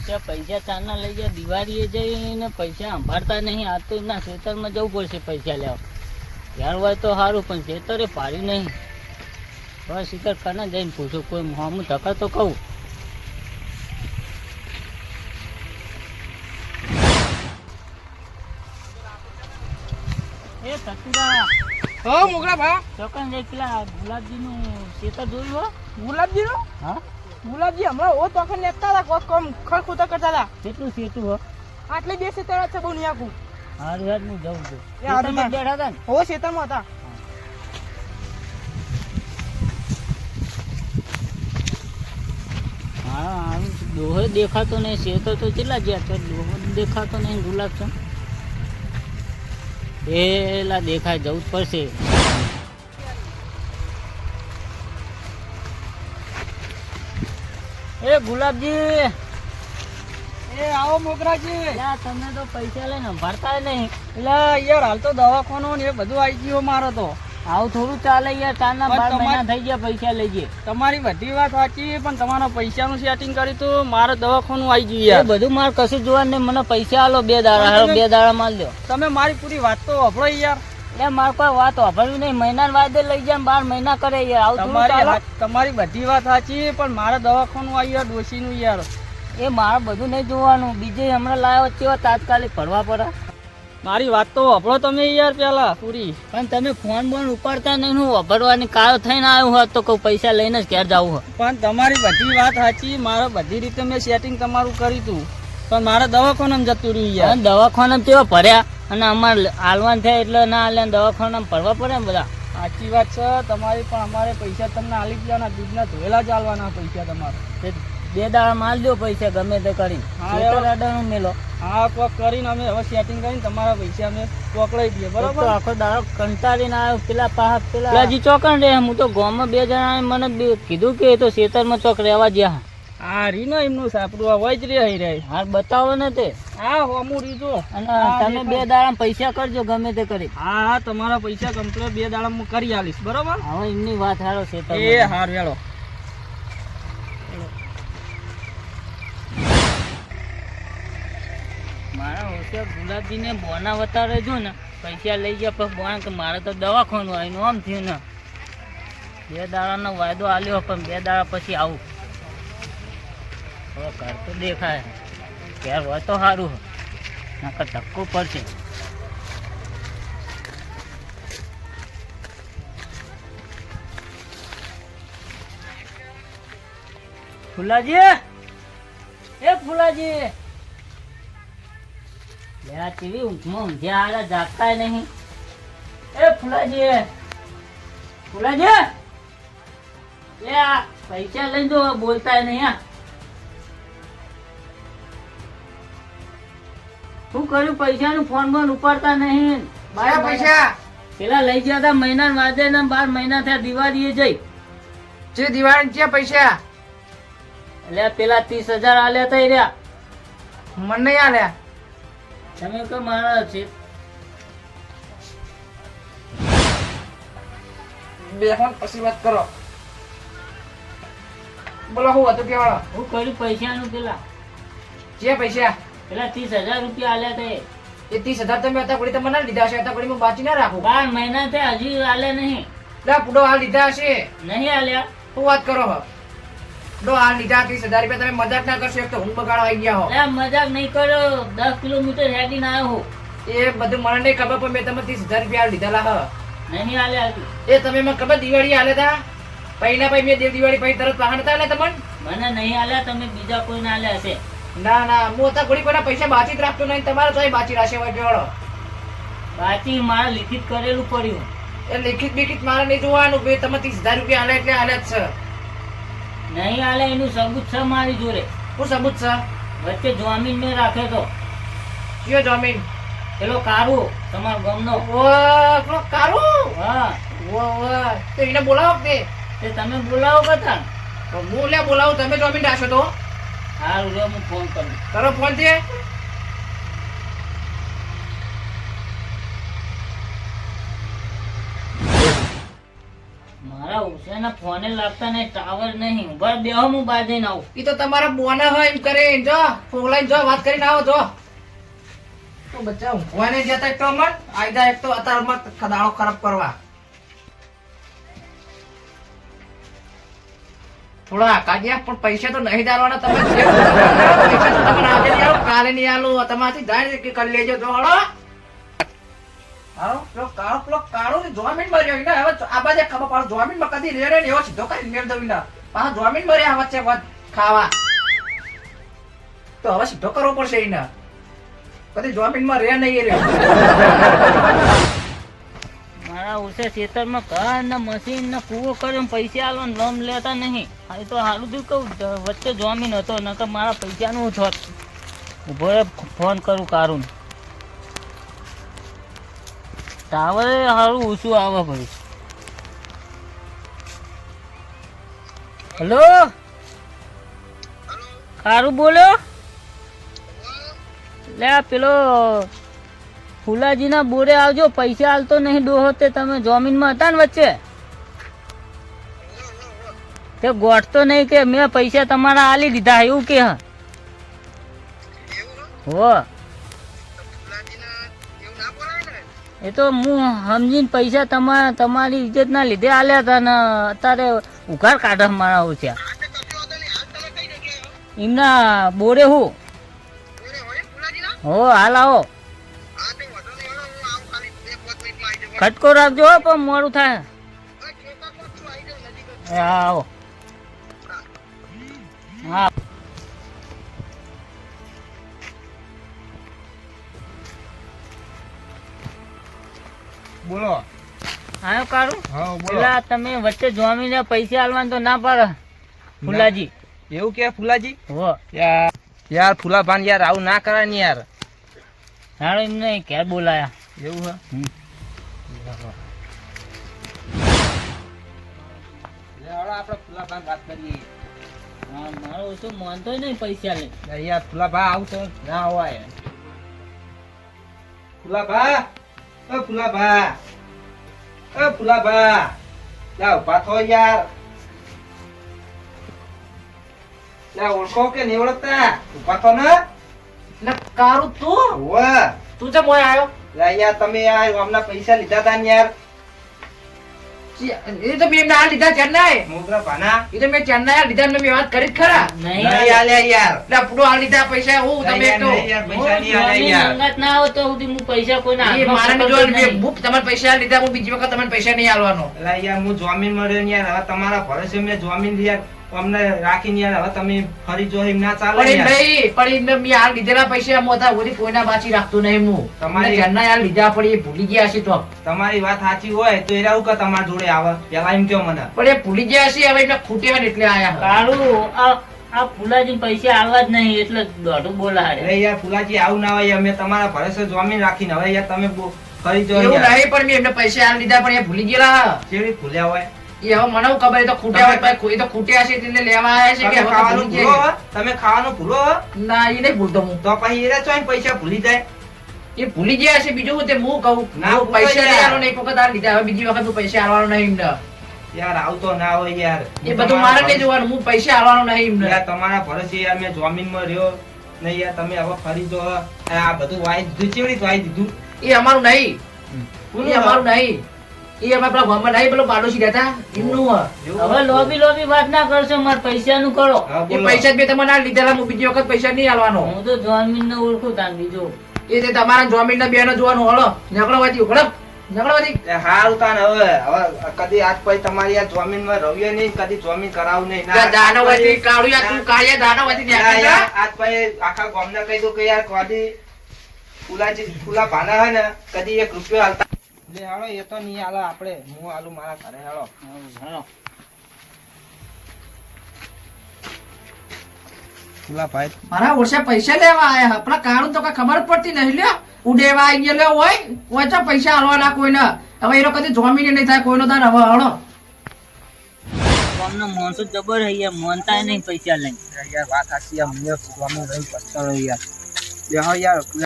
પૈસા પૈસા ચાના લઈ ગયા દિવાળીએ જઈને પૈસા સંભાળતા નહીં. આ તો એમના ખેતરમાં જવું પડશે પૈસા લેવા. યાર હોય તો સારું પણ ખેતરે પાડ્યું નહીં. બસ શિખર કના જઈને પૂછું કોઈ હું ધક્કા તો કહું. એ સતુરા હો મોગરા ભા ચોકન જઈ પેલા ગુલાબજીનું ખેતર જોયું હો? ગુલાબજી નો હા ગુલાબજી હમણાં ઓ તો આખા નેકતા હતા કોમ ખરખુતા કરતા હતા. કેટલું સેતું હો? આટલી બે ખેતર છે બહુ નિયાકું. હારું યાર હું જઉં છું. એ હારું ખેતરમાં બેઠા હતા ને? હો ખેતરમાં હતા. હા આમ ડોહો દેખાતો નહીં. શેતો તો કેટલા જ્યાં તો ડોહો દેખાતો નહીં. ગુલાબ છે પેલા દેખાય જવું જ પડશે. એ ગુલાબજી એ આવો મોગરાજી. યાર તમે તો પૈસા લઈને ભરતા નહીં. એટલે યાર હાલ તો દવાખાનો ને એ બધું આવી ગયું મારો તો. આવું થોડું ચાલે યાર. ચારના પણ 12 મહિના થઈ ગયા પૈસા લઈ જઈએ. તમારી બધી વાત સાચી પણ તમારા પૈસાનું સેટિંગ કર્યું તું મારે દવાખાનું આવી ગયું એ યાર. બધું મારે કશું જોવાનું નહીં. મને પૈસા આલો 2 દાડા. હાલો 2 દાડા માલ દો. તમે મારી પૂરી વાત તો સાંભળો યાર. એ મારે કોઈ વાત વાપરવી નહીં. મહિના વાદે લઈ જાય 12 મહિના કરે યાર. આવું થોડું ચાલે? તમારી બધી વાત સાચી પણ મારે દવાખાનું આવી યાર ડોશીનું યાર. એ મારે બધું નહીં જોવાનું. બીજે હમણાં લાવ્યો તેવા તાત્કાલિક ભરવા પડે. મારી વાત તો સાંભળો તમે યાર પેલા પૂરી. પણ તમે ફોન બોન ઉપાડતા નહીં. હું વાપરવાની કાળ થઈને આવ્યું હોત તો કોઈ પૈસા લઈને જ ઘેર જવું હોય. પણ તમારી બધી વાત સાચી. મારે બધી રીતે મેં સેટિંગ તમારું કર્યું હતું પણ મારે દવાખાનામાં જતું રહ્યું યાર. અને દવાખાના તેવા ભર્યા અને અમારે હાલવાન થાય એટલે ના હાલે. દવાખાના ભરવા પડે ને બધા. સાચી વાત છે તમારી પણ અમારે પૈસા તમને આલી ગયા દૂધના ધોયેલા જ આલવાના પૈસા તમારે. 2 દાડા માલ દો પૈસા ગમે તે કરી. હા, ખેતર આડાનું મેલો. હા કોક કરીને અમે હવે સેટિંગ કરીને તમારા પૈસા અમે પકડાઈ દઈએ તો બરોબર. આખો દાડો કંટાળીને આવ્યો. પેલા પાહા પેલા હજી ચોકણ રે. હું તો ગામમાં 2 જણાએ મને કીધું કે એ તો ખેતરમાં ચોક રહેવા જ્યાં. હા રીનો એમનું સાપડું હોય જ રે રહી. હાર બતાવો ને તે. હા હોમું રીજો. અને તમે 2 દાડા પૈસા કરજો ગમે તે કરી. હા હા તમારા પૈસા કમ્પ્લીટ 2 દાડા હું કરી આલીશ બરોબર. હવે એમની વાત હારો છે. એ હાર વેળો. મારા હોશે ગુલાબજીને બોના વતારે જો ને પૈસા લઈ ગયા પણ બોના કે મારે તો દવાખાનું આવીને આમ થયું ને 2 દાડાનો વાયદો આલ્યો પણ 2 દાડા પછી આવું. હવે ઘર તો દેખાય ઘેર હોય તો સારું. નકર ધક્કો પડશે. ફુલાજી એ ફુલાજી યાર કેવી ઊંઘમાં ઊંઘ્યા હારા જાગતા નહીં. એ ફુલાજી ફુલાજી લે આ પૈસા લઈ દો. બોલતા નહીં. હા શું કર્યું? પૈસાનું ફોન બોન ઉપાડતા નહીં. મારા પૈસા પેલા લઈ ગયા હતા મહિના વાદે ને 12 મહિના થયા દિવાળીએ જઈ. જે દિવાળી છે પૈસા એટલે પેલા 30,000 આલ્યા થઈ રહ્યા. મને નહીં આલ્યા. તમે કે મારા છે બેહન પછી વાત કરો. બોલો હું હતું કેવાળો. હું કર્યું પૈસાનું? પેલા જે પૈસા પેલા 30,000 રૂપિયા આલ્યા તે. એ 30,000 તમે હતા ઘડી તમને લીધા હશે. હતા ઘડી હું બાકી ના રાખું. 12 મહિના થયા હજી આલ્યા નહીં. લા પૂડો હાલ લીધા હશે. નહીં આલ્યા. શું વાત કરો હો? ડો હાલ લીધા 30,000 રૂપિયા. તમે મજાક ના કરશો. એક તો ઊંઘ બગાડવા આવી ગયા હો. અરે મજાક નહીં કર્યો. 10 કિલોમીટર હેડીને આવ્યો હું. એ બધું મને નહીં ખબર પણ મેં તમે 30,000 રૂપિયા લીધેલા હ. નહીં આલ્યા હજુ. એ તમે મને ખબર દિવાળી હાલે તા પહેલા પછી મેં દિવાળી પછી તરત વાહન હતા એટલે તમને મને નહીં આલ્યા. તમે બીજા કોઈને આલ્યા હશે. ના ના હું હતા ઘડી કોઈના પૈસા બાચી જ રાખતો નહીં. તમારે તો બાચી રાખશે હોય જોડો. બાકી મારે લિખિત કરેલું પડ્યું. એ લિખિત બિખિત મારે નહીં જોવાનું. બે તમે 30,000 રૂપિયા હાલે એટલે હાલે જ છે. નહીં આલ્યા એનું સબૂત છે મારી જોડે. શું સબૂત છે? વચ્ચે જમીન મેં રાખ્યો તો. કયો જમીન? પેલો કારું તમારા ગામનો. પેલો કારું? હા તો એને બોલાવો તે. તે તમે બોલાવો બધા. તો હું લે બોલાવું. તમે જમીન રાખશો તો હારું રે હું ફોન કરું. કરો ફોન છે. મારા એના ફોને લાગતા નહીં, ટાવર નહીં. ઉભા બેહો, હું બહાર જઈને આવું. ઈ તો તમારા બોના હોય એમ કરે જો ફોગલાઈ જો વાત કરીને આવો જો તો બચ્ચા ઊંઘવા નહીં જતા એક તો મત આયદા એક તો અત્યારમાં દાડો ખરાબ કરવા થોડા કાઢ્યા પણ પૈસા તો નહીં દાલવાના તમે જે પૈસા તો તમને આજે નહીં આલો કાલે નહીં આલો તમારાથી જાય કે કરી લેજો જો હળો હાલો પેલો કાળો ને જોમીન મર્યો ને હવે આ બાજુ ખબર પાડો જોમીન માં કદી રેડે ને એવો સીધો કરી મેળ દઉં ને પાછા જોમીન મર્યા વચ્ચે વાત ખાવા તો હવે સીધો કરવો પડશે એને કદી જોમીન માં રે નહીં રે મારા ઉસે ખેતરમાં ઘર ને મશીન ને કૂવો કર્યો ને પૈસા આલવાનું લોન લેતા નહીં. આ તો સારું થયું કહું વચ્ચે જમીન હતો નકર મારા પૈસાનું થોત. ઉભો રે, ફોન કરું કારું. ટાવરે સારું ઓછું આવે ભાઈ. હેલો, કારું બોલો. લે પેલો ફુલાજીના બોરે આવજો, પૈસા હાલતો નહીં ડોહો તે તમે જમીનમાં હતા ને વચ્ચે તે ગોઠતો નહીં કે મેં પૈસા તમારા આલી દીધા એવું કે હા હો એ તો હું સમજીને પૈસા તમારી ઇજ્જત ના લીધે આલ્યા હતા ને અત્યારે ઉઘાર કાઢા મારા ઓછા એમના બોરે હું હો હાલ આવો. ખટકો રાખજો હો, પણ મોડું થાય. આવો હા બોલો. આયો કારું. હા બોલો. પેલા તમે વચ્ચે જમીને પૈસા આલવાનું તો ના પાડે ફુલાજી. એવું કે ફુલાજી? હો યાર ફુલાભાન યાર આવું ના કરાય ને યાર. હાલો એમને ઘેર બોલાયા. એવું હે? આપણે ફુલાભાન વાત કરીએ. હા મારો ઓછો માનતો નહીં પૈસા લે. યાર ફુલાભા આવું તો ના હોય. ફુલાભા, ઓ ફુલાભા, ઓ ફુલાભા, લા ઉભા થો યાર. લા ઓળખો કે નહીં ઓળખતા? ઉભા થો ને. એટલે કારું તું વાહ, તું તો મોય આવ્યો લા યાર તમે યાર હમણાં પૈસા લીધા તા ને યાર. એ તો મેં ના લીધા ચેન્નાઈ મોગરા ભાના. એ તો મેં ચેન્નાઈ લીધા મેં વાત કરી જ ખરા નહીં નહીં આલ્યા યાર. એટલે પૂરો આ લીધા પૈસા હું તમે એક તો નહીં યાર, પૈસા નહીં આલ્યા યાર. મંગાત ના આવે તો સુધી હું પૈસા કોઈને એ હાથમાં મારાને પકડતો જો નહીં. હું તમારે પૈસા લીધા હું બીજી વખત તમને પૈસા નહીં આલવાનો લા યાર હું જમીન મળ્યો ને યાર. હવે તમારા ભરોસે મેં જમીન યાર અમને રાખીને યાર હવે તમે ફરી જો એમ ના ચાલે પણ યાર. નહીં પણ એમને મેં આ લીધેલા પૈસા મોટા ઓલી કોઈના બાચી રાખતો નહીં હું તમારી- તમારે ચેન્નાઈ આ લીધા પડી એ ભૂલી ગયા છે તો તમારી વાત સાચી હોય તો એરા કે તમારા જોડે આવે પેલા એમ કયો મને. પણ એ ભૂલી ગયા છે હવે એમને ખૂટ્યા ને એટલે આયા કાળું આ ફુલાજી પૈસા આલવા જ નહીં એટલે દોઢું બોલાડે. અરે યાર ફુલાજી આવું ના હોય. અમે તમારા ભરોસે જમીન રાખીને હવે યાર તમે ફરી જો એવું યાર. નહીં પણ મેં એમને પૈસા આ લીધા પણ એ ભૂલી ગયેલા કેવી ભૂલ્યા હોય? એ હવે મને હું ખબર એ તો ખૂટ્યા હોય પણ કોઈ તો ખૂટ્યા છે એટલે લેવા આવ્યા છે કે તમે હવે તો ખાવાનું ભૂલી ભૂલો ગયા. હો? તમે ખાવાનું ભૂલો હો? ના એ નહીં ભૂલતો હું તો પછી એરા ચોય પૈસા ભૂલી જાય. એ ભૂલી ગયા છે બીજું હું તે હું કહું ના હું ભૂલાય પૈસા નહીં યાર. આલો ને એક વખત આ લીધા હવે બીજી વખત હું પૈસા આલવાનો નહીં એમને યાર આવું તો ના હોય યાર. એ બધું મારે નહીં જોવાનું હું પૈસા આલવાનો નહીં એમને યાર તમારા ભરોસે યાર મેં જમીનમાં રહ્યો નહીં યાર. તમે હવે ફરી જો આ બધું વાઈ દીધું. ચેવી રીતે વાઈ દીધું? એ અમારું નહીં કોનું એ અમારું નહીં એ અમે પેલા ગામમાં નહીં પેલો પાડોશી રહેતા એમનું હે. એવું? હવે લોબી વાત ના કરશો, મારે પૈસાનું કરો. હા, એ બોલો. પૈસા જ મેં તમને ના લીધેલા હું બીજી વખત પૈસા નહીં આલવાનો હું તો જમીન ને ઓળખું તાન બીજું. એ તે તમારા જમીન ના બેનો જોવાનું હળો ઝઘડવાથી ઉઘડપ ઝઘડવાથી એ હારું તાન હવે કદી આજ પછી તમારી યાર જમીનમાં રહીએ નહીં, કદી જમીન કરાવું નહીં. દાનવથી કાળુયા તું કાળિયા દાનવથી યાર, ન્યાકરી યાર, જા. આજ પછી આખા ગામને કહી દઉં કે યાર કદી ફુલા ભાના હે ને કદી 1 રૂપિયો હાલતા લે હાલો. એ તો નહીં હાલો આપણે હું હાલું મારા ઘરે હાલો. હાલો. ફુલા ભાઈ મારા ઓછા પૈસા લેવા આયા આપણા કાળું તો કઈ ખબર જ પડતી નહીં લ્યો ઉડેવા આવી ગયેલો હોય ઓછા પૈસા આલવાના કોઈને હવે એ કદી જમીન નહીં થાય કોઈનો દાન હવે હળો ગામનો માણસો જબર હે યાર, માનતા નહીં પૈસા લઈને. યાર વાત સાચી. અમને જમીન રહી પસ્તાળો યાર. યાર